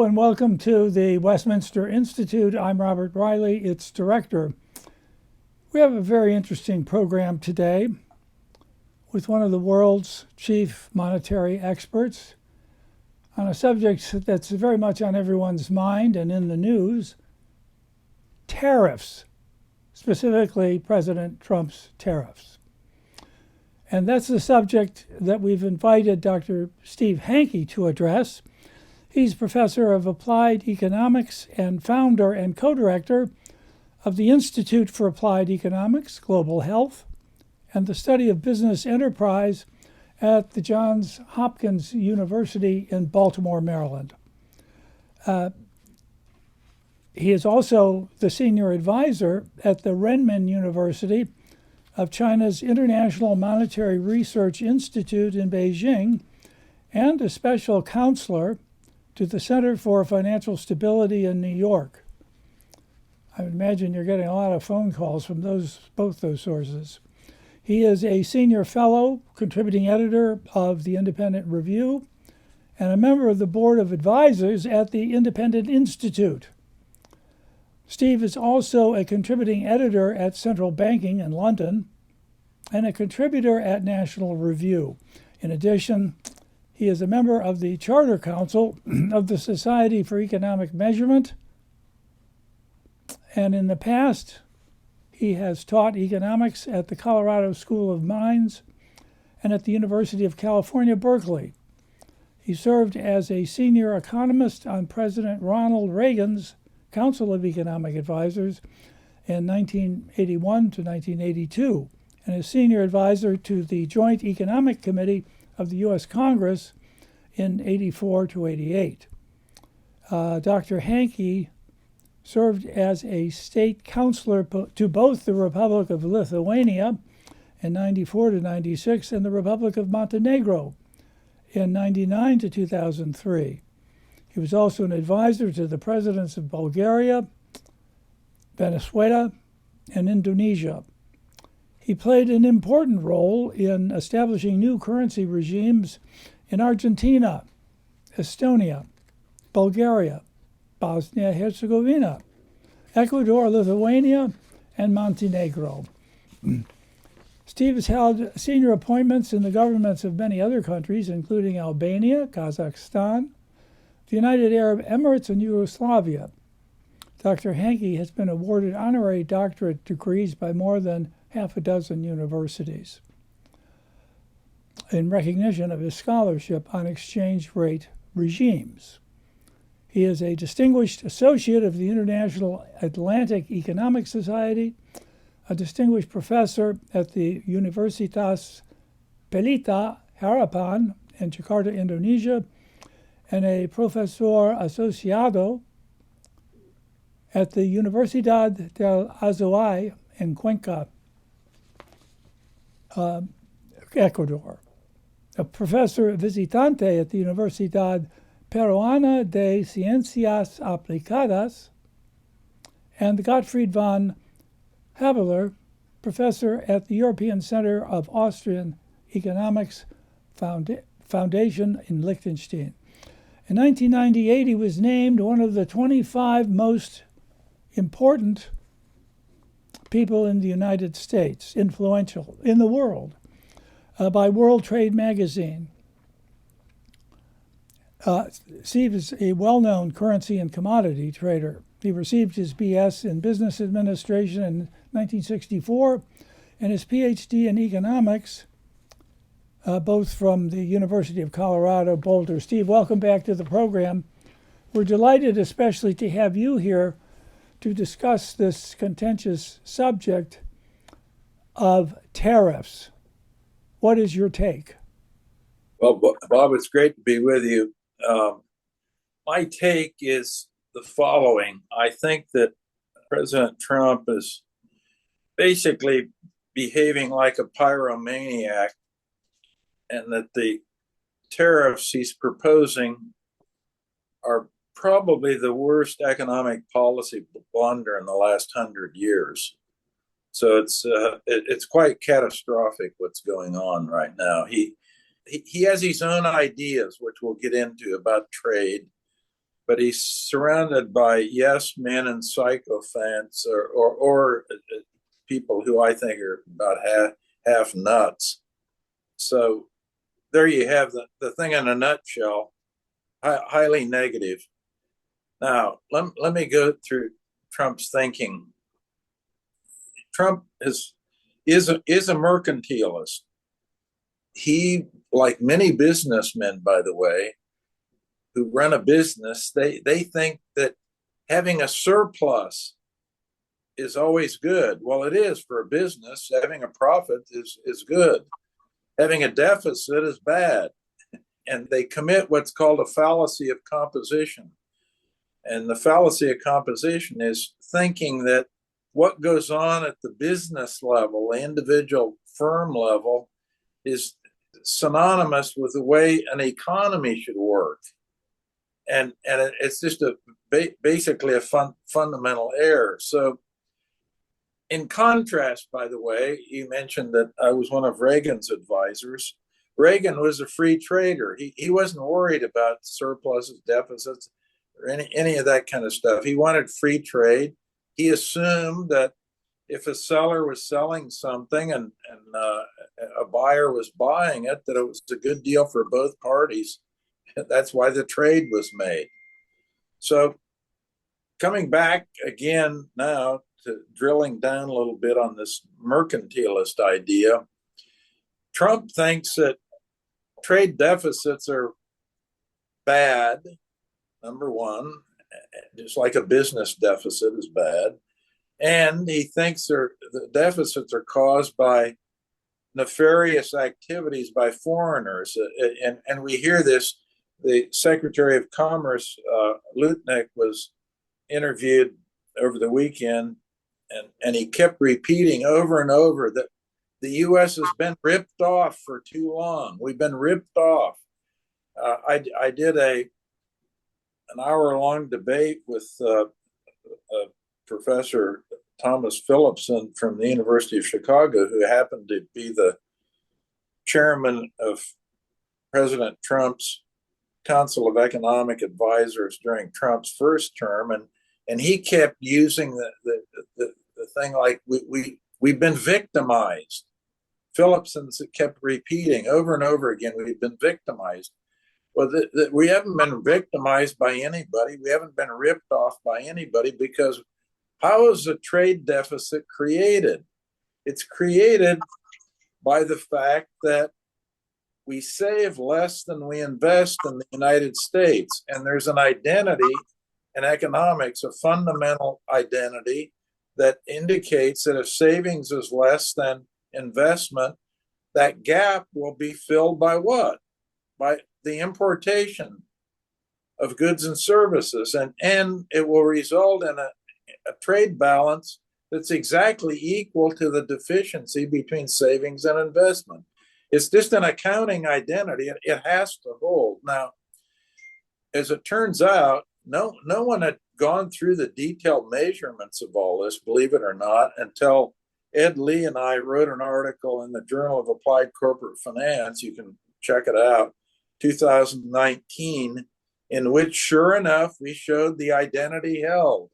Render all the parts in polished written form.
and welcome to the Westminster Institute. I'm Robert Riley, its director. We have a very interesting program today with one of the world's chief monetary experts on a subject that's very much on everyone's mind and in the news: tariffs, specifically President Trump's tariffs. And that's the subject that we've invited Dr. Steve Hanke to address. He's professor of applied economics and founder and co-director of the Institute for Applied Economics, Global Health, and the Study of Business Enterprise at the Johns Hopkins University in Baltimore, Maryland. He is also the senior advisor at the Renmin University of China's International Monetary Research Institute in Beijing, and a special counselor to the Center for Financial Stability in New York. I would imagine you're getting a lot of phone calls from both those sources. He is a senior fellow, contributing editor of the Independent Review, and a member of the board of advisors at the Independent Institute. Steve is also a contributing editor at Central Banking in London and a contributor at National Review. In addition, he is a member of the Charter Council of the Society for Economic Measurement, and in the past, he has taught economics at the Colorado School of Mines and at the University of California, Berkeley. He served as a senior economist on President Ronald Reagan's Council of Economic Advisors in 1981 to 1982, and is senior advisor to the Joint Economic Committee of the U.S. Congress in 84 to 88. Dr. Hanke served as a state counselor to both the Republic of Lithuania in 94 to 96 and the Republic of Montenegro in 99 to 2003. He was also an advisor to the presidents of Bulgaria, Venezuela, and Indonesia. He played an important role in establishing new currency regimes in Argentina, Estonia, Bulgaria, Bosnia-Herzegovina, Ecuador, Lithuania, and Montenegro. Steve has held senior appointments in the governments of many other countries, including Albania, Kazakhstan, the United Arab Emirates, and Yugoslavia. Dr. Hanke has been awarded honorary doctorate degrees by more than half a dozen universities in recognition of his scholarship on exchange rate regimes. He is a distinguished associate of the International Atlantic Economic Society, a distinguished professor at the Universitas Pelita Harapan in Jakarta, Indonesia, and a profesor asociado at the Universidad del Azuay in Cuenca, Ecuador, a professor visitante at the Universidad Peruana de Ciencias Aplicadas, and Gottfried von Haveler, professor at the European Center of Austrian Economics Foundation in Liechtenstein. In 1998, he was named one of the 25 most important people in the United States, influential in the world, by World Trade Magazine. Steve is a well-known currency and commodity trader. He received his BS in Business Administration in 1964 and his PhD in economics, both from the University of Colorado, Boulder. Steve, welcome back to the program. We're delighted especially to have you here to discuss this contentious subject of tariffs. What is your take? Well, Bob, it's great to be with you. My take is the following. I think that President Trump is basically behaving like a pyromaniac, and that the tariffs he's proposing are probably the worst economic policy blunder in the last 100 years. So it's quite catastrophic what's going on right now. He has his own ideas, which we'll get into, about trade. but he's surrounded by yes men and sycophants, or people who I think are about half nuts. So there you have the thing in a nutshell, highly negative. Now, let me go through Trump's thinking. Trump is a mercantilist. He, like many businessmen, by the way, who run a business, they think that having a surplus is always good. Well, it is for a business. Having a profit is good. Having a deficit is bad. And they commit what's called a fallacy of composition. And the fallacy of composition is thinking that what goes on at the business level, the individual firm level, is synonymous with the way an economy should work. And it's just basically a fundamental error. So, in contrast, by the way, you mentioned that I was one of Reagan's advisors. Reagan was a free trader. He wasn't worried about surpluses, deficits, or any of that kind of stuff. He wanted free trade. He assumed that if a seller was selling something and a buyer was buying it, that it was a good deal for both parties. That's why the trade was made. So coming back again now to drilling down a little bit on this mercantilist idea, Trump thinks that trade deficits are bad, number one, just like a business deficit is bad. And he thinks the deficits are caused by nefarious activities by foreigners. And we hear this. The Secretary of Commerce, Lutnick, was interviewed over the weekend, and he kept repeating over and over that the U.S. has been ripped off for too long. We've been ripped off. I did an hour-long debate with Professor Thomas Phillipson from the University of Chicago, who happened to be the chairman of President Trump's Council of Economic Advisors during Trump's first term, and he kept using the thing like we've been victimized. Phillipson kept repeating over and over again, we've been victimized. Well, we haven't been victimized by anybody. We haven't been ripped off by anybody, because how is a trade deficit created? It's created by the fact that we save less than we invest in the United States. And there's an identity in economics, a fundamental identity that indicates that if savings is less than investment, that gap will be filled by what? By the importation of goods and services. And it will result in a trade balance that's exactly equal to the deficiency between savings and investment. It's just an accounting identity. It has to hold. Now, as it turns out, no one had gone through the detailed measurements of all this, believe it or not, until Ed Lee and I wrote an article in the Journal of Applied Corporate Finance. You can check it out, 2019, in which, sure enough, we showed the identity held.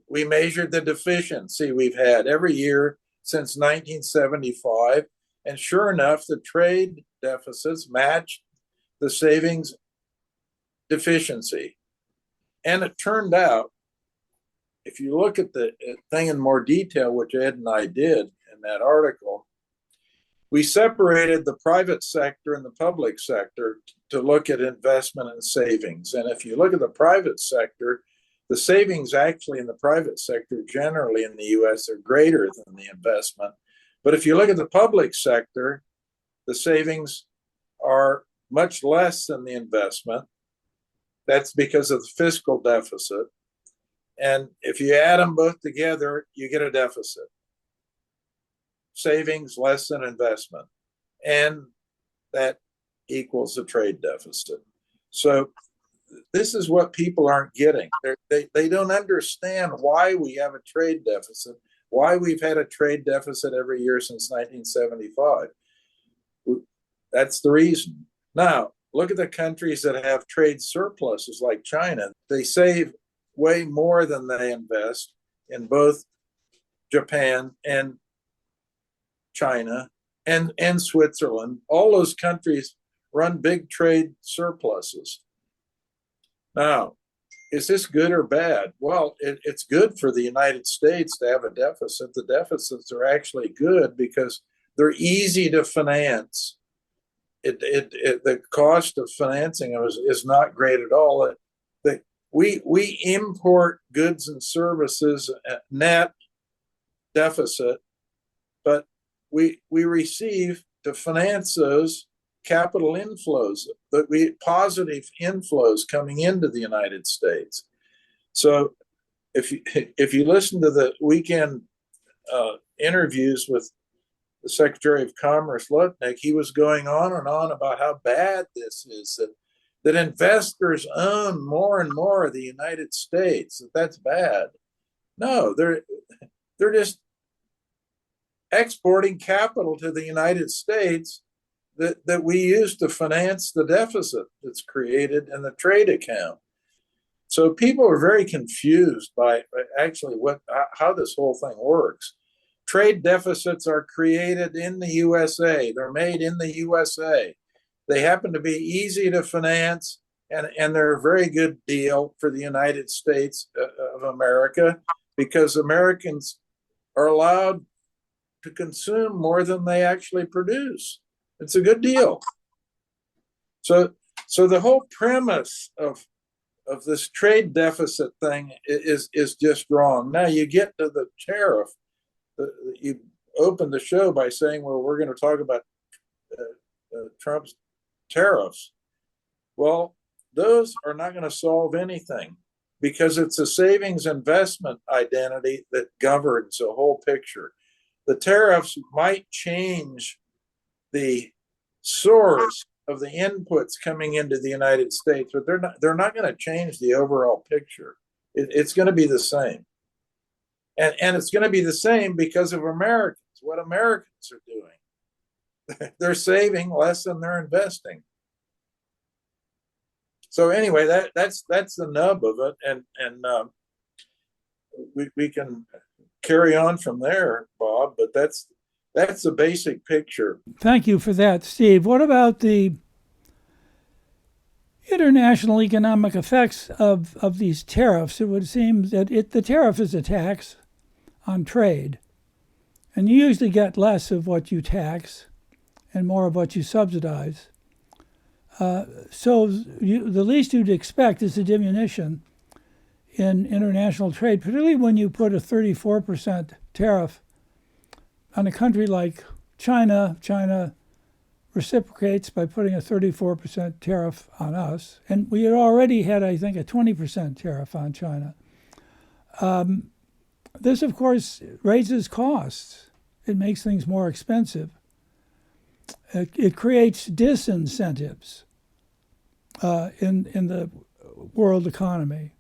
We measured the deficiency we've had every year since 1975. And sure enough, the trade deficits matched the savings deficiency. And it turned out, if you look at the thing in more detail, which Ed and I did in that article, we separated the private sector and the public sector to look at investment and savings. And if you look at the private sector, the savings actually in the private sector generally in the US are greater than the investment. But if you look at the public sector, the savings are much less than the investment. That's because of the fiscal deficit. And if you add them both together, you get a deficit. Savings less than investment. And that equals a trade deficit. So this is what people aren't getting. They don't understand why we have a trade deficit, why we've had a trade deficit every year since 1975. That's the reason. Now, Look at the countries that have trade surpluses like China. They save way more than they invest in both Japan and China and Switzerland. All those countries run big trade surpluses. Now, is this good or bad? Well, it's good for the United States to have a deficit. The deficits are actually good because they're easy to finance. The cost of financing is not great at all. We import goods and services at net deficit, but we receive to finance those capital inflows, positive inflows coming into the United States. So if you listen to the weekend interviews with the Secretary of Commerce Lutnick, he was going on and on about how bad this is, that investors own more and more of the United States, that's bad. No, they're just exporting capital to the United States that we use to finance the deficit that's created in the trade account. So people are very confused by actually how this whole thing works. Trade deficits are created in the USA. They're made in the USA. They happen to be easy to finance, and they're a very good deal for the United States of America, because Americans are allowed to consume more than they actually produce. It's a good deal. So the whole premise of this trade deficit thing is just wrong. Now you get to the tariff. You opened the show by saying, well, we're going to talk about Trump's tariffs. Well, those are not going to solve anything, because it's a savings investment identity that governs the whole picture. The tariffs might change the source of the inputs coming into the United States, but they're not going to change the overall picture. It's going to be the same. And it's going to be the same because of Americans, what Americans are doing. They're saving less than they're investing. So anyway, that's the nub of it, and we can carry on from there, Bob. But that's the basic picture. Thank you for that, Steve. What about the international economic effects of these tariffs? It would seem that the tariff is a tax on trade, and you usually get less of what you tax and more of what you subsidize. So the least you'd expect is a diminution in international trade, particularly when you put a 34% tariff on a country like China. China reciprocates by putting a 34% tariff on us. And we had already had, I think, a 20% tariff on China. This, of course, raises costs. It makes things more expensive. It creates disincentives in the world economy.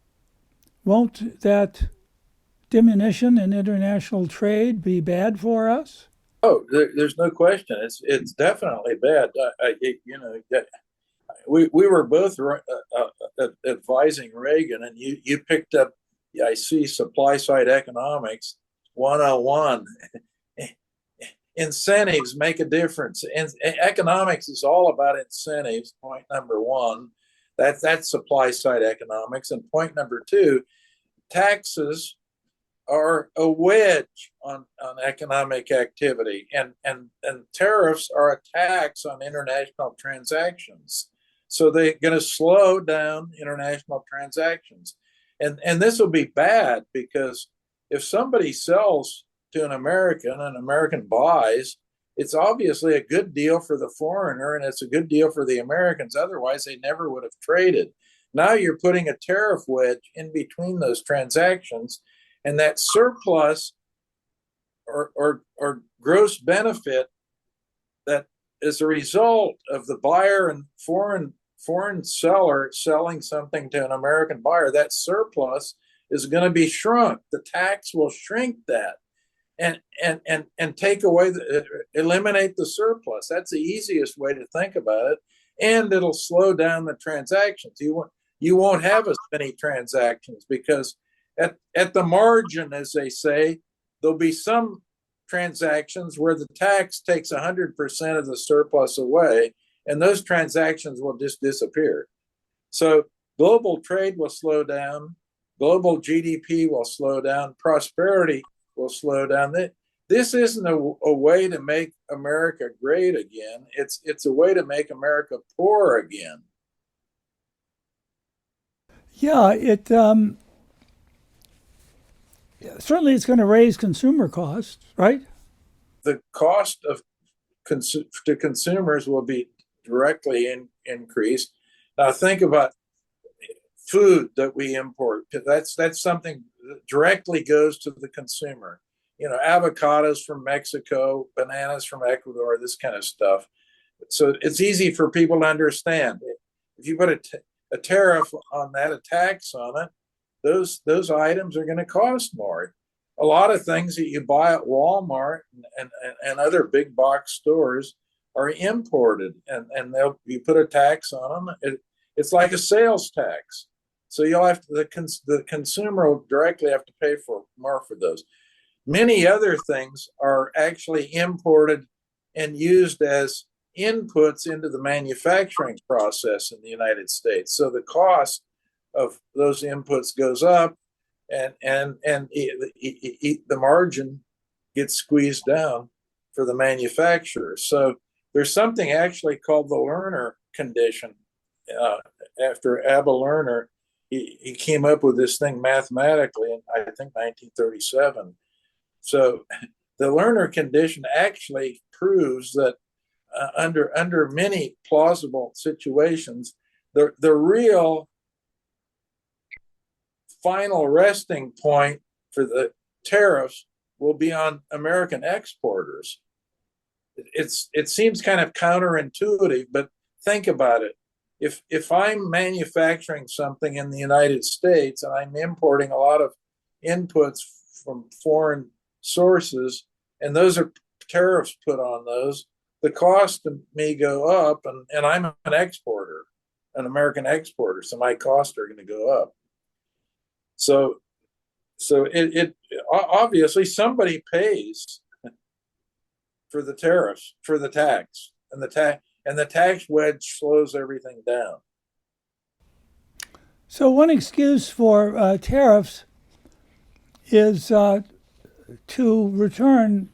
Won't that diminution in international trade be bad for us? Oh, there's no question. It's definitely bad. We were both advising Reagan, and you picked up. I see supply side economics 101. Incentives make a difference. And economics is all about incentives. Point number one. That's supply side economics. And point number two, taxes are a wedge on economic activity, and tariffs are a tax on international transactions. So they're going to slow down international transactions. And this will be bad, because if somebody sells to an American buys, it's obviously a good deal for the foreigner, and it's a good deal for the Americans. Otherwise, they never would have traded. Now you're putting a tariff wedge in between those transactions, and that surplus or gross benefit that is a result of the buyer and foreign seller selling something to an American buyer, that surplus is going to be shrunk. The tax will shrink that and take away eliminate the surplus. That's the easiest way to think about it. and it'll slow down the transactions. You won't have as many transactions because at the margin, as they say, there'll be some transactions where the tax takes 100% of the surplus away, and those transactions will just disappear. So global trade will slow down, global GDP will slow down, prosperity will slow down. This isn't a way to make America great again. It's a way to make America poor again. Yeah, it certainly it's going to raise consumer costs, right? The cost of to consumers will be directly increased. Now think about food that we import. That's something that directly goes to the consumer. You know, avocados from Mexico, bananas from Ecuador, this kind of stuff. So it's easy for people to understand. If you put a tariff on that, a tax on it, those items are going to cost more. A lot of things that you buy at Walmart and other big box stores are imported, and you put a tax on them. It's like a sales tax. So you'll have to, the consumer will directly have to pay for more for those. Many other things are actually imported and used as inputs into the manufacturing process in the United States. So the cost of those inputs goes up, and the margin gets squeezed down for the manufacturer. So there's something actually called the Lerner condition. After Abba Lerner, he came up with this thing mathematically in, I think, 1937. So the Lerner condition actually proves that under many plausible situations, the real final resting point for the tariffs will be on American exporters. It seems kind of counterintuitive, but think about it. If I'm manufacturing something in the United States and I'm importing a lot of inputs from foreign sources, and those are tariffs put on those, the cost may go up, and I'm an exporter, an American exporter, so my costs are going to go up. So it obviously somebody pays for the tariffs, for the tax, and the tax wedge slows everything down. So one excuse for tariffs is to return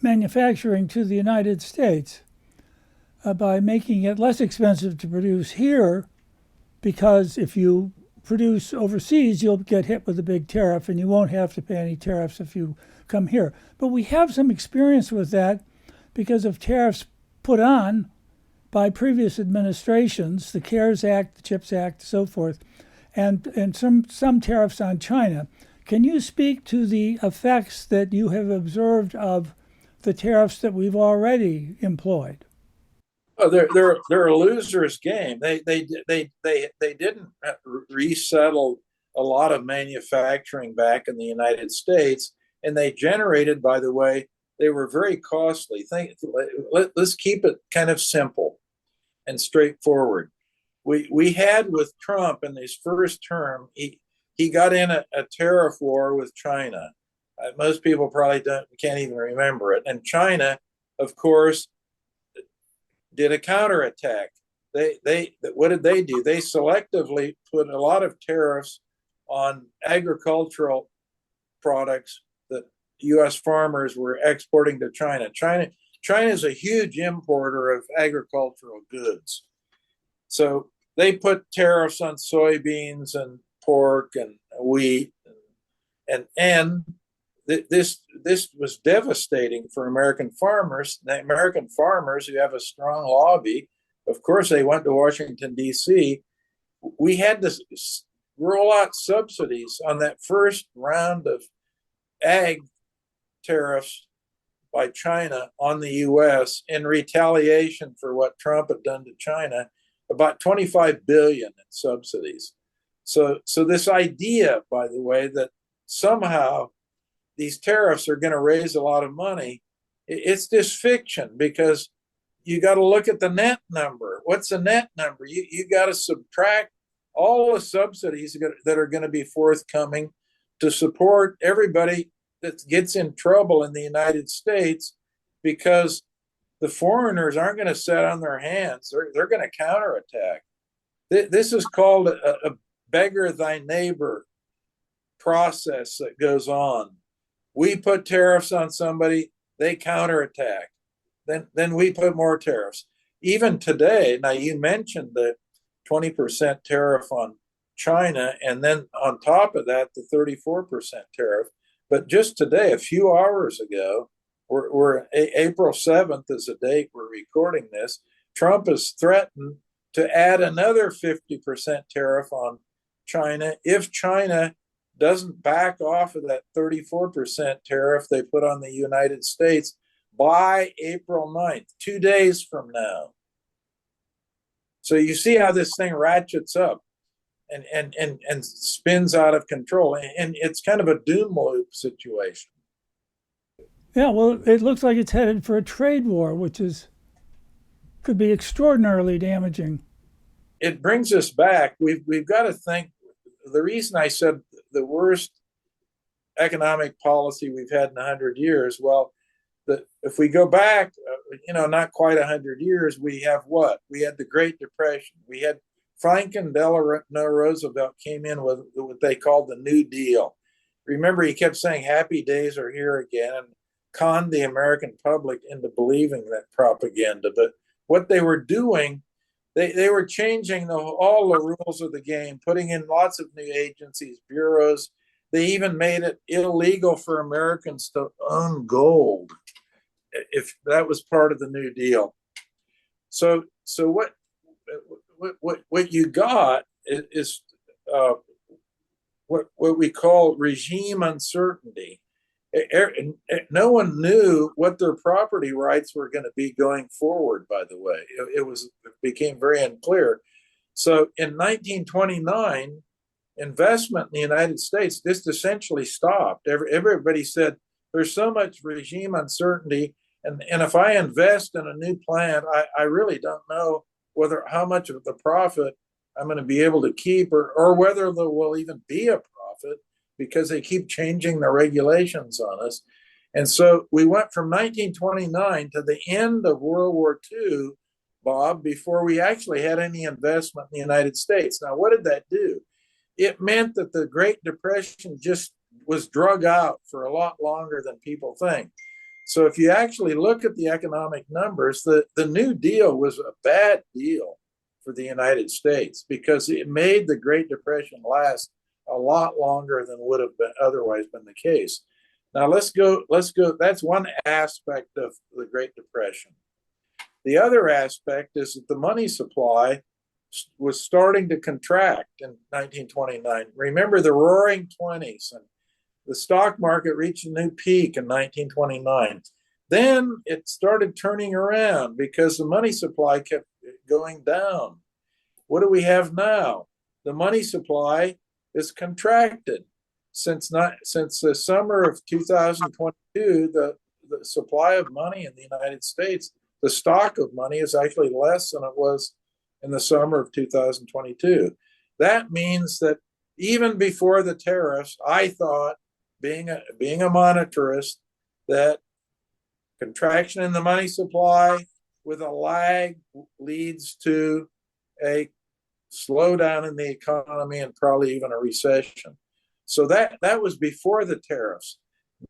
manufacturing to the United States by making it less expensive to produce here, because if you produce overseas, you'll get hit with a big tariff and you won't have to pay any tariffs if you come here. But we have some experience with that because of tariffs put on by previous administrations, the CARES Act, the CHIPS Act, so forth, and some tariffs on China. Can you speak to the effects that you have observed of the tariffs that we've already employed? Oh, they're a loser's game. They didn't resettle a lot of manufacturing back in the United States, and they generated, by the way, they were very costly. Let's keep it kind of simple and straightforward. We had with Trump in his first term, he got in a tariff war with China. Most people probably can't even remember it. And China, of course, did a counterattack. What did they do? They selectively put a lot of tariffs on agricultural products that U.S. farmers were exporting to China. China is a huge importer of agricultural goods. So they put tariffs on soybeans and pork and wheat, and this was devastating for American farmers. The American farmers, who have a strong lobby, of course, they went to Washington, D.C. We had to roll out subsidies on that first round of ag tariffs by China on the U.S. in retaliation for what Trump had done to China, about $25 billion in subsidies. So this idea, by the way, that somehow these tariffs are going to raise a lot of money, it's just fiction, because you got to look at the net number. what's the net number? You got to subtract all the subsidies that are going to be forthcoming to support everybody that gets in trouble in the United States, because the foreigners aren't going to sit on their hands. They're going to counterattack. This is called a beggar thy neighbor process that goes on. We put tariffs on somebody, they counterattack. Then we put more tariffs. Even today, now you mentioned the 20% tariff on China, and then on top of that, the 34% tariff. But just today, a few hours ago, we're April 7th is the date we're recording this, Trump has threatened to add another 50% tariff on China if China doesn't back off of that 34% tariff they put on the United States by April 9th, 2 days from now. So you see how this thing ratchets up and spins out of control. And it's kind of a doom loop situation. Yeah, well, it looks like it's headed for a trade war, which could be extraordinarily damaging. It brings us back. We've got to think. The reason I said the worst economic policy we've had in 100 years, well, if we go back, not quite 100 years, we have what? We had the Great Depression. We had Franklin Delano Roosevelt came in with what they called the New Deal. Remember, he kept saying happy days are here again, and conned the American public into believing that propaganda. But what they were doing, they were changing all the rules of the game, putting in lots of new agencies, bureaus. They even made it illegal for Americans to own gold, if that was part of the New Deal. So what you got is what we call regime uncertainty. No one knew what their property rights were going to be going forward, by the way. It became very unclear. So in 1929, investment in the United States just essentially stopped. Everybody said, there's so much regime uncertainty, and if I invest in a new plant, I really don't know how much of the profit I'm going to be able to keep, or whether there will even be a profit, because they keep changing the regulations on us. And so we went from 1929 to the end of World War II, Bob, before we actually had any investment in the United States. Now, what did that do? It meant that the Great Depression just was drug out for a lot longer than people think. So if you actually look at the economic numbers, the New Deal was a bad deal for the United States, because it made the Great Depression last a lot longer than would have been otherwise been the case. Now let's go. That's one aspect of the Great Depression. The other aspect is that the money supply was starting to contract in 1929. Remember the Roaring '20s, and the stock market reached a new peak in 1929. Then it started turning around because the money supply kept going down. What do we have now? The money supply is contracted. Since the summer of 2022, the supply of money in the United States, the stock of money, is actually less than it was in the summer of 2022. That means that even before the tariffs, I thought, being a monetarist, that contraction in the money supply with a lag leads to a slowdown in the economy and probably even a recession. So that was before the tariffs.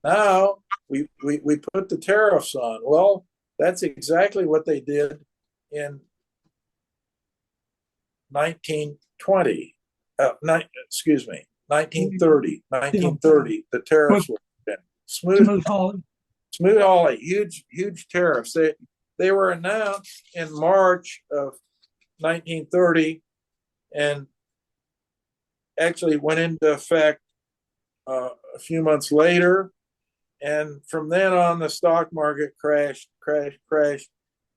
Now we put the tariffs on. Well, that's exactly what they did in 1920. 1930. 1930, the tariffs were in. Smoot Hawley, huge tariffs. They were announced in March of 1930 and actually went into effect a few months later. And from then on, the stock market crashed.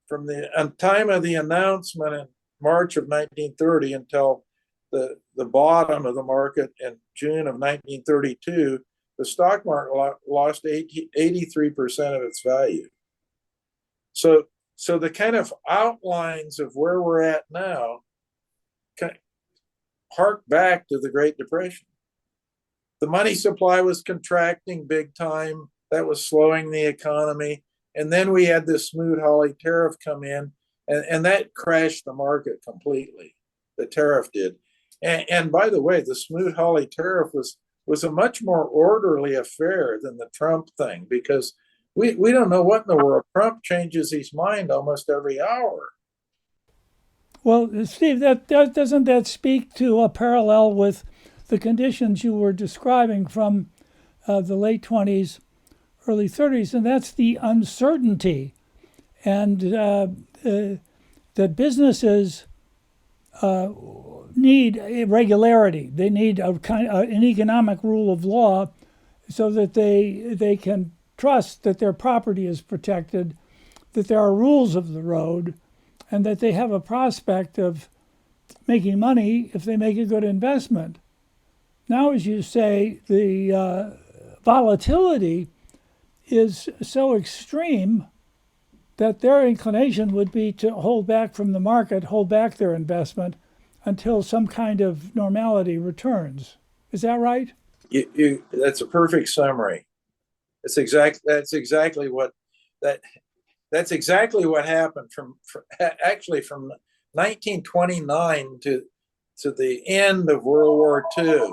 From the time of the announcement in March of 1930 until the bottom of the market in June of 1932, the stock market lost 83% of its value. So So the kind of outlines of where we're at now kind of hark back to the Great Depression. The money supply was contracting big time. That was slowing the economy. And then we had this Smoot-Hawley tariff come in, and that crashed the market completely. The tariff did. And by the way, the Smoot-Hawley tariff was a much more orderly affair than the Trump thing, because we don't know what in the world. Trump changes his mind almost every hour. Well, Steve, that doesn't that speak to a parallel with the conditions you were describing from the late 20s, early 30s, and that's the uncertainty, and that businesses need regularity. They need an economic rule of law, so that they can trust that their property is protected, that there are rules of the road, and that they have a prospect of making money if they make a good investment. Now, as you say, the volatility is so extreme that their inclination would be to hold back from the market, hold back their investment until some kind of normality returns. Is that right? That's a perfect summary. That's exactly what happened from 1929 to the end of World War II.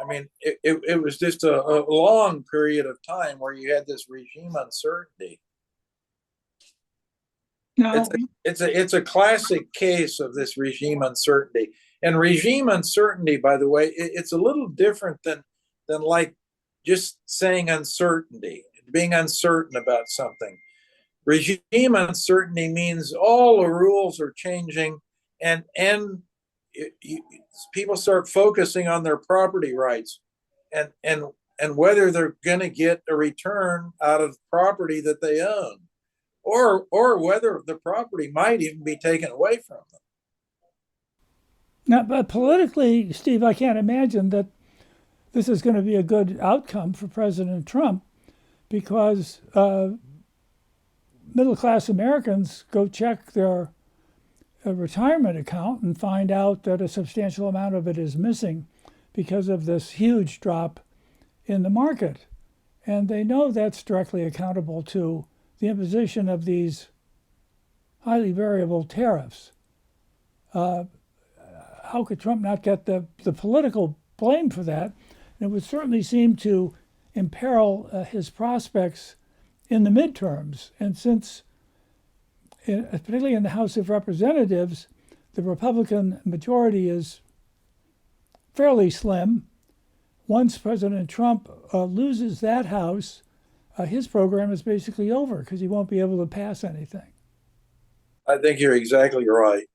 I mean, it was just a long period of time where you had this regime uncertainty. No. It's a classic case of this regime uncertainty. And regime uncertainty, by the way, it's a little different than like just saying uncertainty, being uncertain about something. Regime uncertainty means all the rules are changing, and people start focusing on their property rights, and whether they're going to get a return out of property that they own, or whether the property might even be taken away from them. Now, but politically, Steve, I can't imagine that this is going to be a good outcome for President Trump, because middle-class Americans go check their retirement account and find out that a substantial amount of it is missing because of this huge drop in the market. And they know that's directly accountable to the imposition of these highly variable tariffs. How could Trump not get the political blame for that? And it would certainly seem to imperil his prospects in the midterms. And since, particularly in the House of Representatives, the Republican majority is fairly slim, once President Trump loses that House, his program is basically over, because he won't be able to pass anything. I think you're exactly right.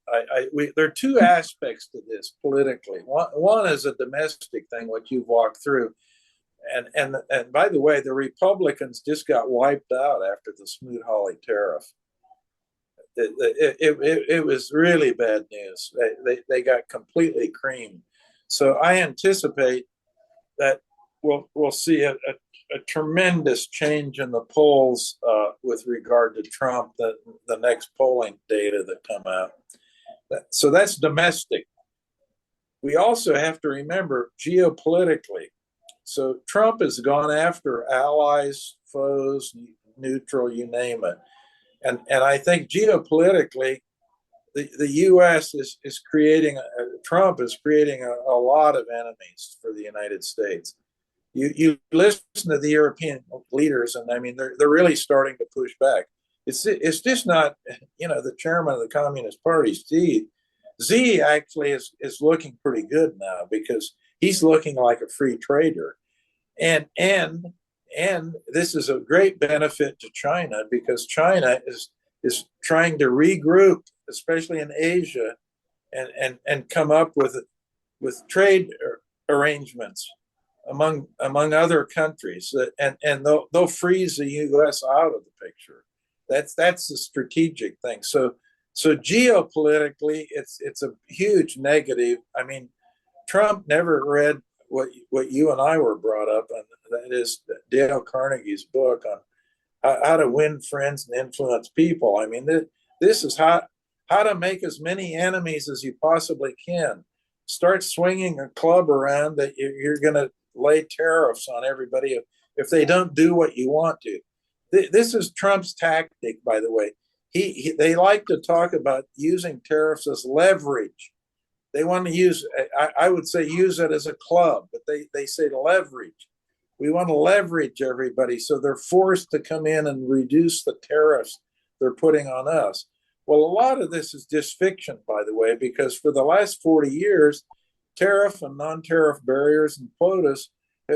There are two aspects to this politically. One is a domestic thing, what you've walked through. And by the way, the Republicans just got wiped out after the Smoot-Hawley tariff. It was really bad news. They got completely creamed. So I anticipate that we'll see a tremendous change in the polls with regard to Trump, the next polling data that come out. So that's domestic. We also have to remember geopolitically. So Trump has gone after allies, foes, neutral, you name it. And I think geopolitically, the U.S. is creating, Trump is creating a lot of enemies for the United States. You listen to the European leaders, and I mean, they're really starting to push back. It's just not, the chairman of the Communist Party, Z actually is looking pretty good now, because he's looking like a free trader. And this is a great benefit to China, because China is trying to regroup, especially in Asia, and come up with trade arrangements among other countries, and they'll freeze the U.S. out of the picture. That's the strategic thing. So geopolitically, it's a huge negative. I mean, Trump never read what you and I were brought up on, that is Dale Carnegie's book how to win friends and influence people. I mean, this is how to make as many enemies as you possibly can. Start swinging a club around that you're going to lay tariffs on everybody if they don't do what you want to. This is Trump's tactic, by the way. They like to talk about using tariffs as leverage. They want to use, I would say, use it as a club, but they say leverage. We want to leverage everybody so they're forced to come in and reduce the tariffs they're putting on us. Well, a lot of this is just fiction, by the way, because for the last 40 years, tariff and non-tariff barriers and quotas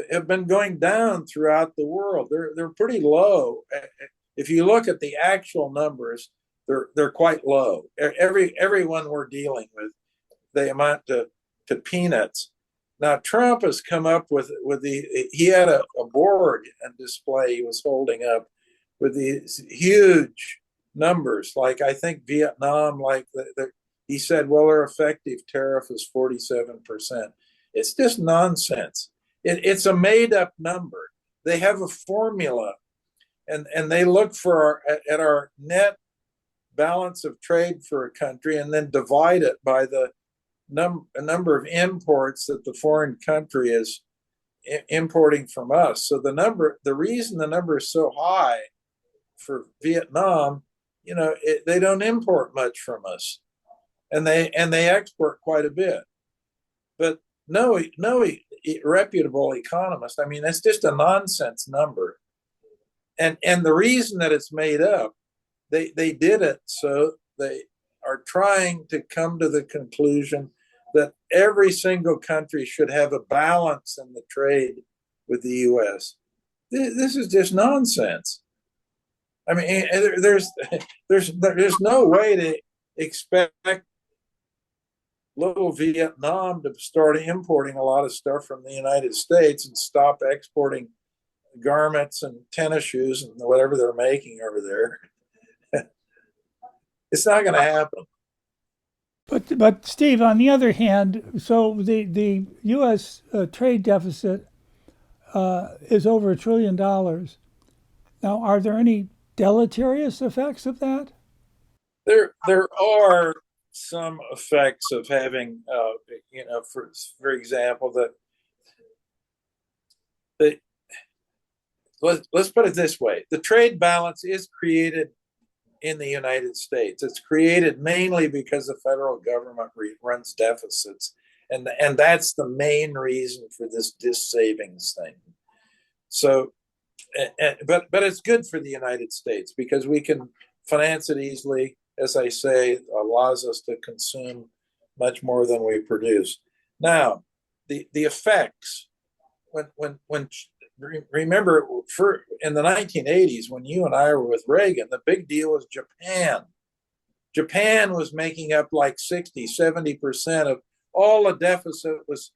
have been going down throughout the world. They're pretty low. If you look at the actual numbers, they're quite low. Everyone we're dealing with, they amount to peanuts. Now Trump has come up with he had a board and display he was holding up with these huge numbers. Like I think Vietnam, like he said, well, their effective tariff is 47%. It's just nonsense. It's a made up number. They have a formula, and they look at our net balance of trade for a country and then divide it by the number of imports that the foreign country is importing from us. So the reason the number is so high for Vietnam, they don't import much from us, and they export quite a bit. But no reputable economist. I mean, that's just a nonsense number, and the reason that it's made up, they did it so they are trying to come to the conclusion that every single country should have a balance in the trade with the U.S. This is just nonsense. I mean, there's no way to expect little Vietnam to start importing a lot of stuff from the United States and stop exporting garments and tennis shoes and whatever they're making over there. It's not going to happen. But Steve, on the other hand, so the U.S. Trade deficit is over $1 trillion. Now, are there any deleterious effects of that? There are some effects of having, for example, that let's put it this way: the trade balance is created in the United States. It's created mainly because the federal government runs deficits, and that's the main reason for this savings thing. So, but it's good for the United States because we can finance it easily. As I say, allows us to consume much more than we produce. Now, the effects when remember in the 1980s when you and I were with Reagan, the big deal was Japan. Japan was making up like 60-70% of all the deficit was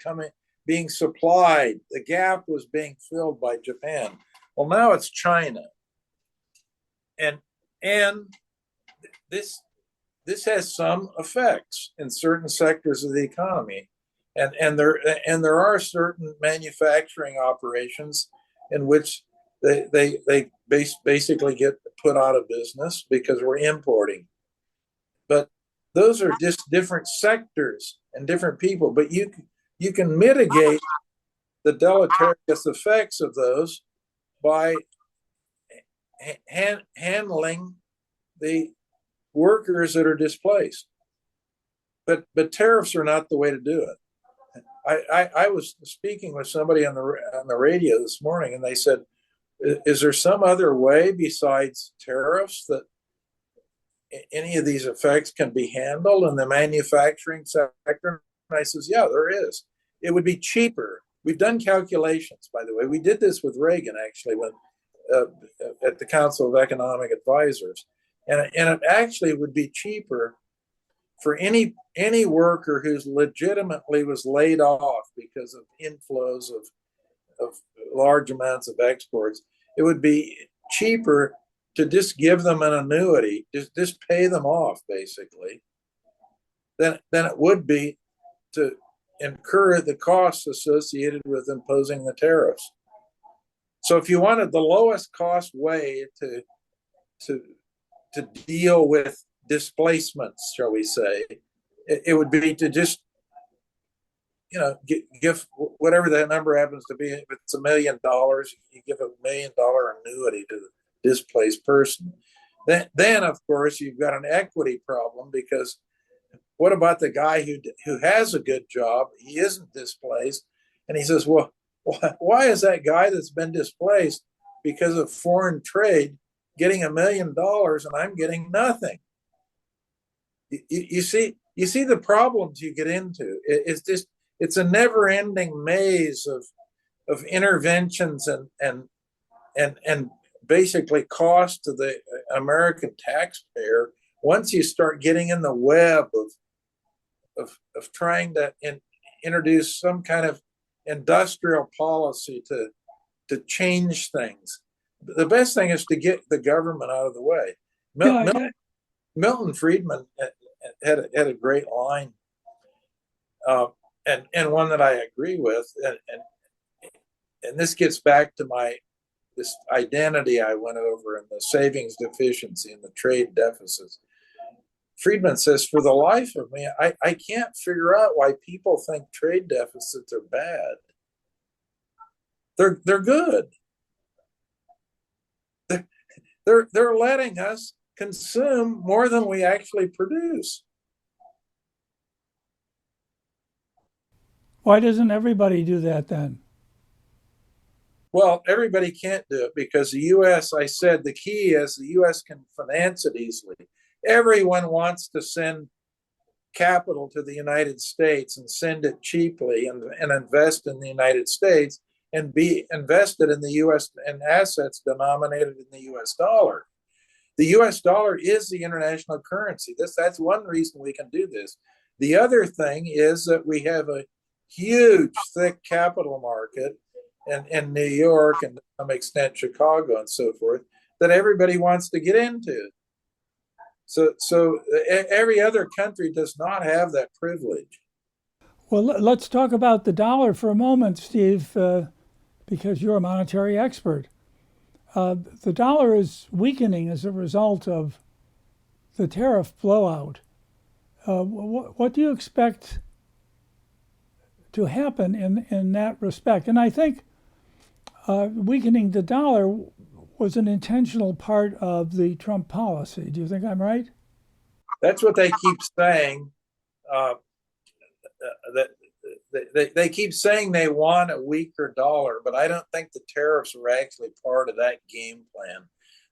being supplied. The gap was being filled by Japan. Well, now it's China, and this has some effects in certain sectors of the economy, and there are certain manufacturing operations in which they basically get put out of business because we're importing. But those are just different sectors and different people. But you can mitigate the deleterious effects of those by handling the workers that are displaced. But tariffs are not the way to do it. I was speaking with somebody on the radio this morning, and they said, "Is there some other way besides tariffs that any of these effects can be handled in the manufacturing sector?" And I says, "Yeah, there is. It would be cheaper. We've done calculations, by the way. We did this with Reagan actually when at the Council of Economic Advisors, and it actually would be cheaper for any worker who's legitimately was laid off because of inflows of large amounts of exports. It would be cheaper to just give them an annuity, just pay them off basically, than it would be to incur the costs associated with imposing the tariffs. So if you wanted the lowest cost way to to deal with displacements, shall we say, it would be to just give whatever that number happens to be. If it's $1 million, you give $1 million annuity to the displaced person. Then of course you've got an equity problem, because what about the guy who has a good job? He isn't displaced, and he says, "Well, why is that guy that's been displaced because of foreign trade getting $1 million and I'm getting nothing?" You see the problems you get into. It's a never-ending maze of interventions and basically cost to the American taxpayer once you start getting in the web of trying to introduce some kind of industrial policy to change things. The best thing is to get the government out of the way. Milton Friedman had a great line, and one that I agree with, and this gets back to this identity I went over, and the savings deficiency and the trade deficits. Friedman says, for the life of me, I can't figure out why people think trade deficits are bad. They're good. They're letting us consume more than we actually produce. Why doesn't everybody do that then? Well, everybody can't do it because the U.S., I said, the key is the U.S. can finance it easily. Everyone wants to send capital to the United States and send it cheaply and invest in the United States and be invested in the U.S. and assets denominated in the U.S. dollar. The U.S. dollar is the international currency. That's one reason we can do this. The other thing is that we have a huge, thick capital market in New York and to some extent Chicago and so forth that everybody wants to get into. So every other country does not have that privilege. Well, let's talk about the dollar for a moment, Steve, because you're a monetary expert. The dollar is weakening as a result of the tariff blowout. What do you expect to happen in that respect? And I think weakening the dollar was an intentional part of the Trump policy. Do you think I'm right? That's what they keep saying. That they keep saying they want a weaker dollar, but I don't think the tariffs were actually part of that game plan.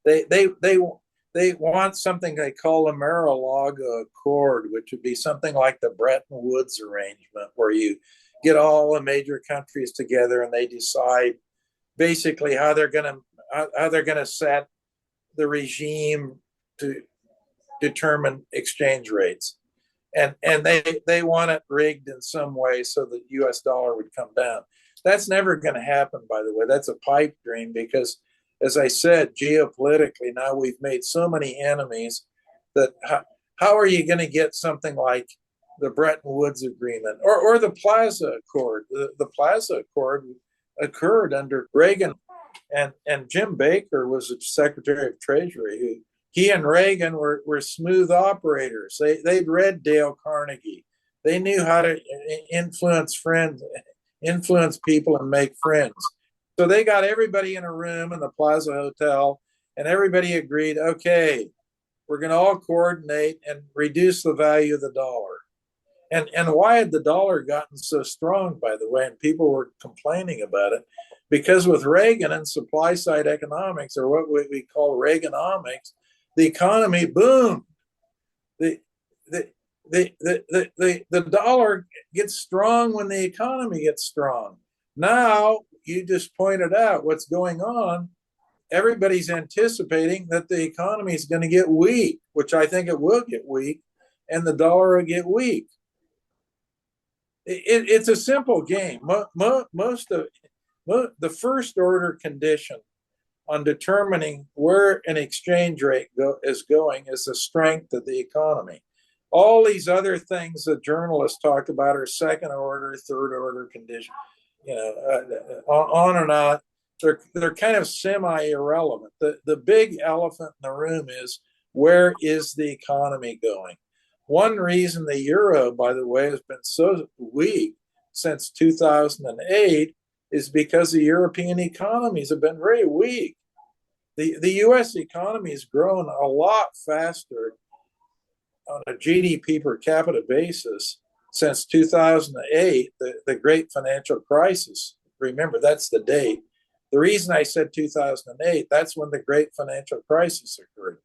They want something they call a Mar-a-Lago Accord, which would be something like the Bretton Woods arrangement, where you get all the major countries together and they decide basically how they're going to set the regime to determine exchange rates. And they want it rigged in some way so the U.S. dollar would come down. That's never going to happen, by the way. That's a pipe dream because, as I said, geopolitically, now we've made so many enemies that how are you going to get something like the Bretton Woods Agreement or the Plaza Accord? The Plaza Accord occurred under Reagan, and Jim Baker was the Secretary of Treasury. He and Reagan were smooth operators. They'd read Dale Carnegie. They knew how to influence people and make friends. So they got everybody in a room in the Plaza Hotel, and everybody agreed, okay, we're going to all coordinate and reduce the value of the dollar. And why had the dollar gotten so strong, by the way, and people were complaining about it? Because with Reagan and supply side economics, or what we call Reaganomics, the economy boomed. The dollar gets strong when the economy gets strong. Now, you just pointed out what's going on. Everybody's anticipating that the economy is going to get weak, which I think it will get weak, and the dollar will get weak. It's a simple game. Most of the first order condition on determining where an exchange rate is going is the strength of the economy. All these other things that journalists talk about are second order, third order condition, on and on. they're kind of semi-irrelevant. The big elephant in the room is, where is the economy going? One reason the euro, by the way, has been so weak since 2008 is because the European economies have been very weak. The US economy has grown a lot faster on a GDP per capita basis since 2008, the great financial crisis. Remember, that's the date. The reason I said 2008, that's when the great financial crisis occurred.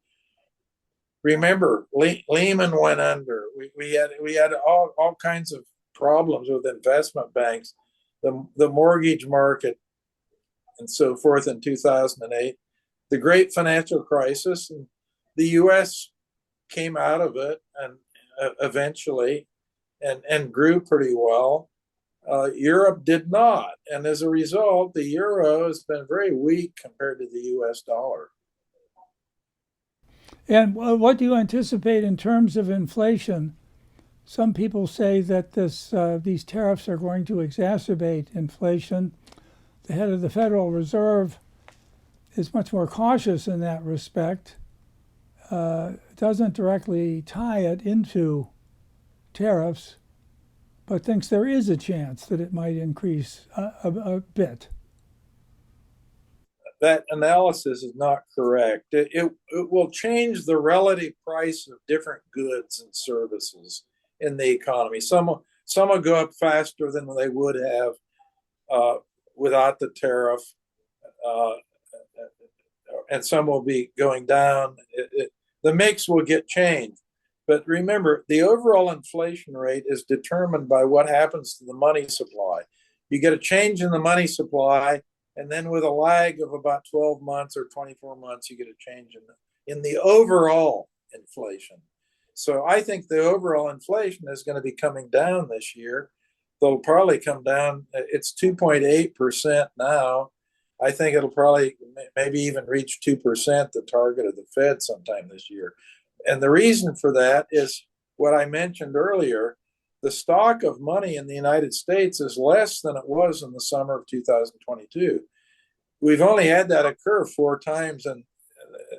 Remember, Lehman went under. We had all kinds of problems with investment banks, the mortgage market, and so forth in 2008. The great financial crisis, and the U.S. came out of it and eventually and grew pretty well. Europe did not, and as a result, the euro has been very weak compared to the U.S. dollar. And what do you anticipate in terms of inflation? Some people say that these tariffs are going to exacerbate inflation. The head of the Federal Reserve is much more cautious in that respect. Doesn't directly tie it into tariffs, but thinks there is a chance that it might increase a bit. That analysis is not correct. It will change the relative price of different goods and services in the economy. Some will go up faster than they would have without the tariff, and some will be going down. The mix will get changed. But remember, the overall inflation rate is determined by what happens to the money supply. You get a change in the money supply, and then with a lag of about 12 months or 24 months, you get a change in the overall inflation. So I think the overall inflation is going to be coming down this year. They'll probably come down. It's 2.8% now. I think it'll probably maybe even reach 2%, the target of the Fed, sometime this year. And the reason for that is what I mentioned earlier. The stock of money in the United States is less than it was in the summer of 2022. We've only had that occur 4 times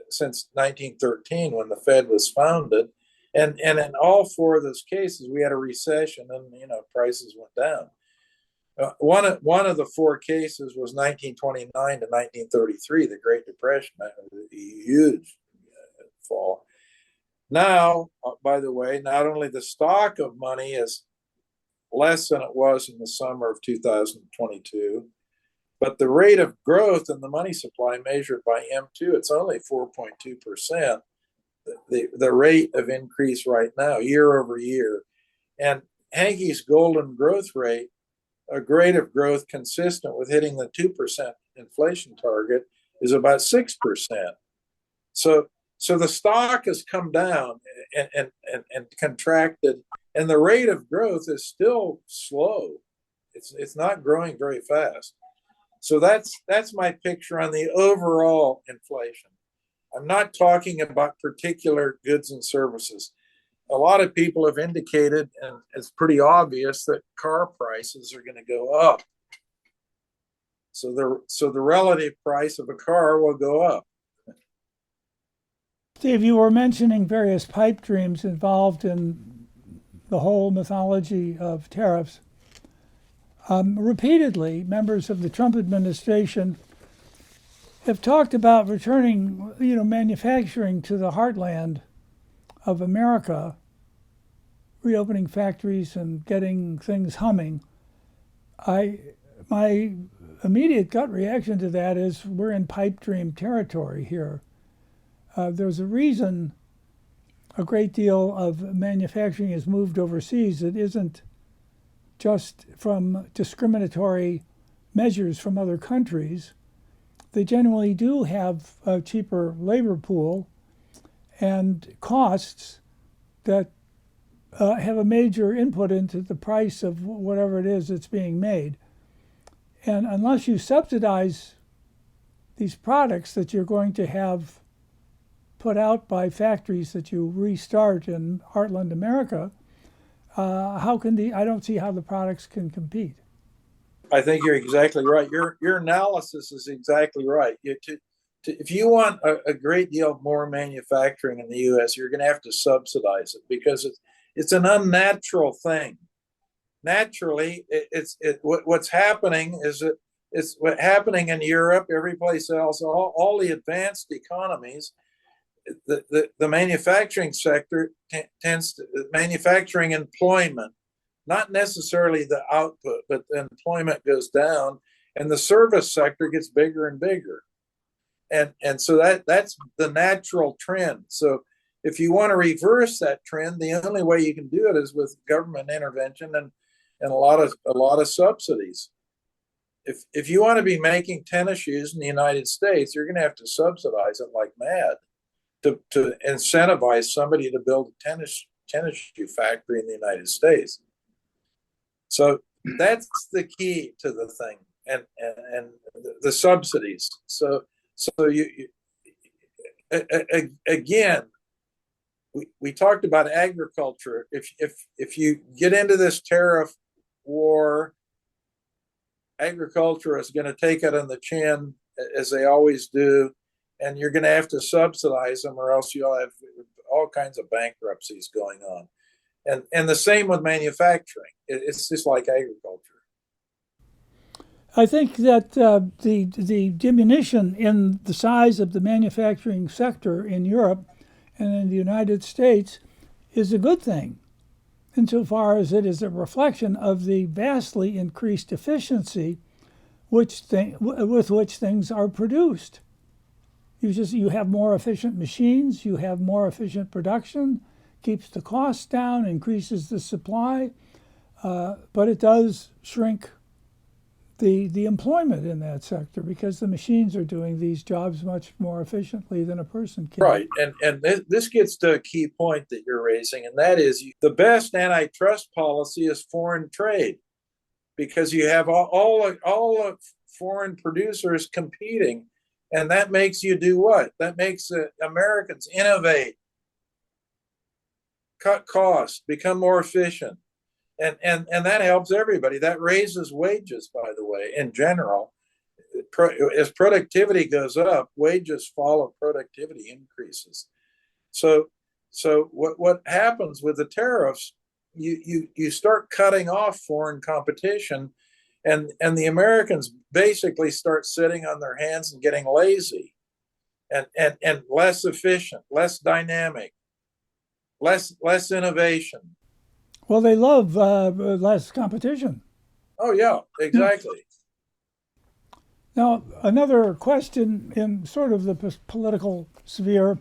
since 1913, when the Fed was founded. And in all 4 of those cases, we had a recession, and prices went down. One of the 4 cases was 1929 to 1933, the Great Depression, a huge fall. Now, by the way, not only the stock of money is less than it was in the summer of 2022, but the rate of growth in the money supply measured by M2, it's only 4.2%, the rate of increase right now, year over year. And Hanke's golden growth rate, a rate of growth consistent with hitting the 2% inflation target, is about 6%. So the stock has come down and contracted, and the rate of growth is still slow. It's not growing very fast. So that's my picture on the overall inflation. I'm not talking about particular goods and services. A lot of people have indicated, and it's pretty obvious, that car prices are going to go up. So the relative price of a car will go up. Steve, you were mentioning various pipe dreams involved in the whole mythology of tariffs. Repeatedly, members of the Trump administration have talked about returning, manufacturing to the heartland of America, reopening factories and getting things humming. My immediate gut reaction to that is we're in pipe dream territory here. There's a reason a great deal of manufacturing is moved overseas. It isn't just from discriminatory measures from other countries. They generally do have a cheaper labor pool and costs that have a major input into the price of whatever it is that's being made. And unless you subsidize these products that you're going to have put out by factories that you restart in heartland America, I don't see how the products can compete. I think you're exactly right. Your analysis is exactly right. If you want a great deal more manufacturing in the U.S., you're going to have to subsidize it because it's an unnatural thing. Naturally, what's happening is that it's what happening in Europe, every place else, all the advanced economies. The manufacturing sector tends to manufacturing employment, not necessarily the output, but the employment goes down, and the service sector gets bigger and bigger, and so that's the natural trend. So if you want to reverse that trend, the only way you can do it is with government intervention and a lot of subsidies. If you want to be making tennis shoes in the United States, you're going to have to subsidize it like mad to incentivize somebody to build a tennis shoe factory in the United States. So that's the key to the thing, and the subsidies. So you again, we talked about agriculture. If you get into this tariff war, agriculture is going to take it on the chin, as they always do, and you're going to have to subsidize them, or else you'll have all kinds of bankruptcies going on. And the same with manufacturing. It's just like agriculture. I think that the diminution in the size of the manufacturing sector in Europe and in the United States is a good thing, insofar as it is a reflection of the vastly increased efficiency with which things are produced. You have more efficient machines, you have more efficient production, keeps the costs down, increases the supply, but it does shrink the employment in that sector because the machines are doing these jobs much more efficiently than a person can. Right, and this gets to a key point that you're raising, and that is the best antitrust policy is foreign trade, because you have all of foreign producers competing, and that makes you do what? That makes Americans innovate, cut costs, become more efficient. And that helps everybody. That raises wages, by the way, in general. As productivity goes up, wages follow productivity increases. So what happens with the tariffs? You start cutting off foreign competition, and the Americans basically start sitting on their hands and getting lazy, and less efficient, less dynamic, less innovation. Well, they love less competition. Oh, yeah, exactly. Now, another question in sort of the political sphere.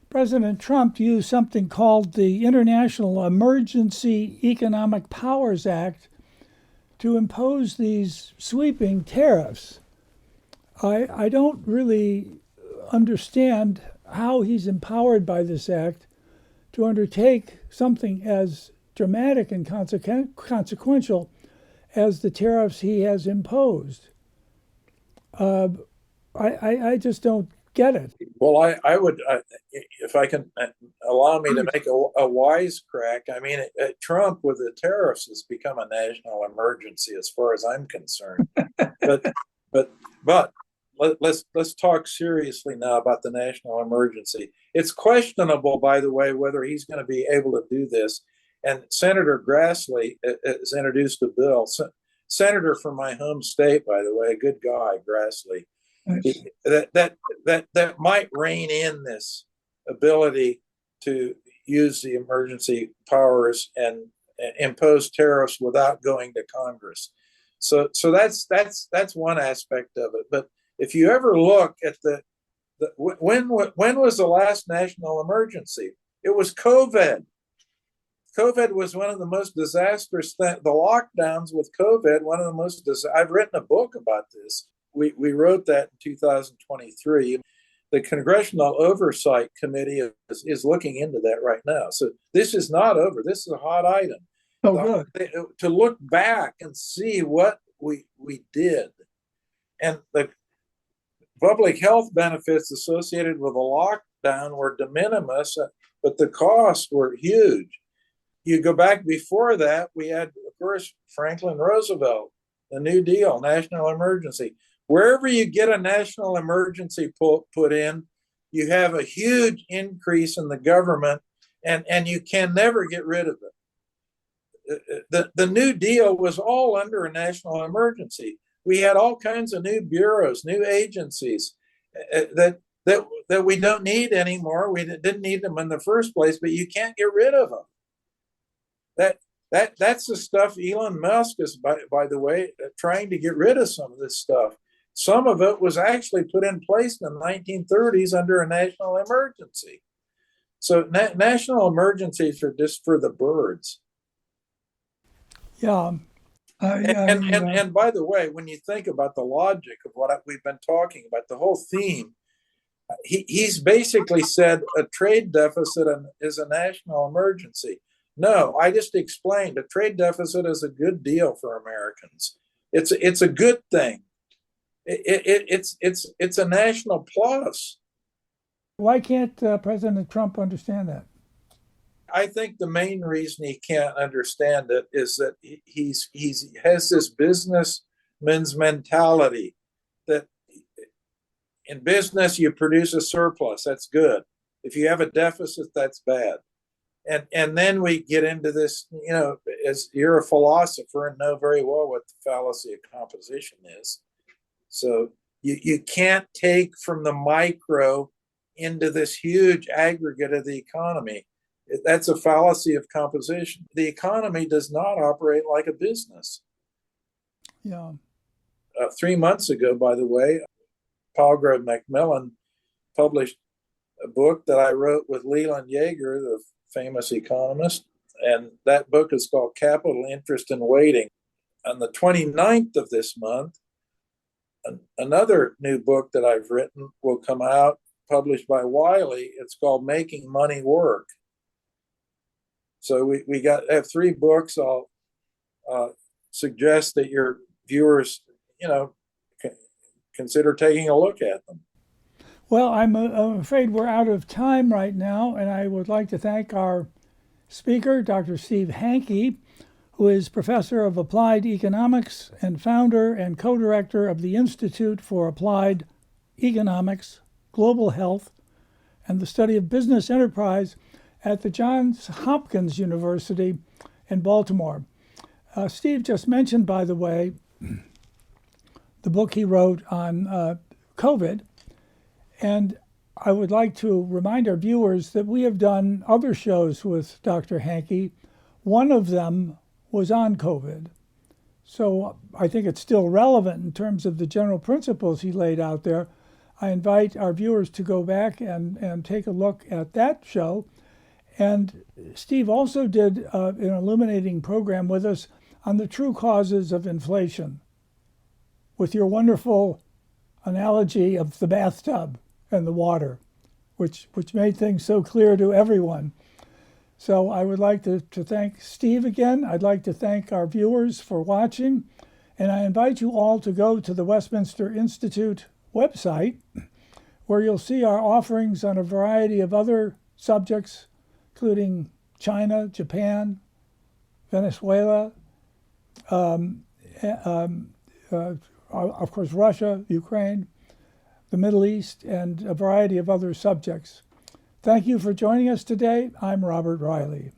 President Trump used something called the International Emergency Economic Powers Act to impose these sweeping tariffs. I don't really understand how he's empowered by this act to undertake something as dramatic and consequential as the tariffs he has imposed. I just don't get it. Well, I would, if I can allow me to make a wisecrack. I mean, Trump with the tariffs has become a national emergency as far as I'm concerned. but let's talk seriously now about the national emergency. It's questionable, by the way, whether he's going to be able to do this. And Senator Grassley has introduced a bill. Senator from my home state, by the way, a good guy, Grassley. Nice. That might rein in this ability to use the emergency powers and impose tariffs without going to Congress. So that's one aspect of it. But if you ever look at when was the last national emergency? It was COVID. COVID was one of the most disastrous things. The lockdowns with COVID, one of the most. I've written a book about this. We wrote that in 2023. The Congressional Oversight Committee is looking into that right now. So this is not over. This is a hot item. Oh, good. To look back and see what we did, and the public health benefits associated with a lockdown were de minimis, but the costs were huge. You go back before that, we had, of course, Franklin Roosevelt the New Deal, national emergency. Wherever you get a national emergency put in, you have a huge increase in the government, and you can never get rid of it. The New Deal was all under a national emergency. We had all kinds of new bureaus, new agencies that we don't need anymore. We didn't need them in the first place, but you can't get rid of them. That's the stuff Elon Musk is, by the way, trying to get rid of some of this stuff. Some of it was actually put in place in the 1930s under a national emergency. So national emergencies are just for the birds. Yeah. And by the way, when you think about the logic of what we've been talking about, the whole theme, he's basically said a trade deficit is a national emergency. No, I just explained a trade deficit is a good deal for Americans. It's a good thing. It's a national plus. Why can't President Trump understand that? I think the main reason he can't understand it is that he has this businessman's mentality that in business you produce a surplus. That's good. If you have a deficit, that's bad. And then we get into this, as you're a philosopher and know very well what the fallacy of composition is. So you can't take from the micro into this huge aggregate of the economy. That's a fallacy of composition. The economy does not operate like a business. Yeah. 3 months ago, by the way, Palgrave Macmillan published a book that I wrote with Leland Yeager, the famous economist, and that book is called Capital Interest and Waiting. On the 29th of this month, another new book that I've written will come out, published by Wiley. It's called Making Money Work. So we have 3 books. I'll suggest that your viewers, consider taking a look at them. Well, I'm afraid we're out of time right now, and I would like to thank our speaker, Dr. Steve Hanke, who is professor of applied economics and founder and co-director of the Institute for Applied Economics, Global Health, and the Study of Business Enterprise at the Johns Hopkins University in Baltimore. Steve just mentioned, by the way, the book he wrote on COVID. And I would like to remind our viewers that we have done other shows with Dr. Hanke. One of them was on COVID. So I think it's still relevant in terms of the general principles he laid out there. I invite our viewers to go back and take a look at that show. And Steve also did an illuminating program with us on the true causes of inflation, with your wonderful analogy of the bathtub and the water, which made things so clear to everyone. So I would like to thank Steve again. I'd like to thank our viewers for watching. And I invite you all to go to the Westminster Institute website, where you'll see our offerings on a variety of other subjects, including China, Japan, Venezuela, of course, Russia, Ukraine, the Middle East, and a variety of other subjects. Thank you for joining us today. I'm Robert Riley.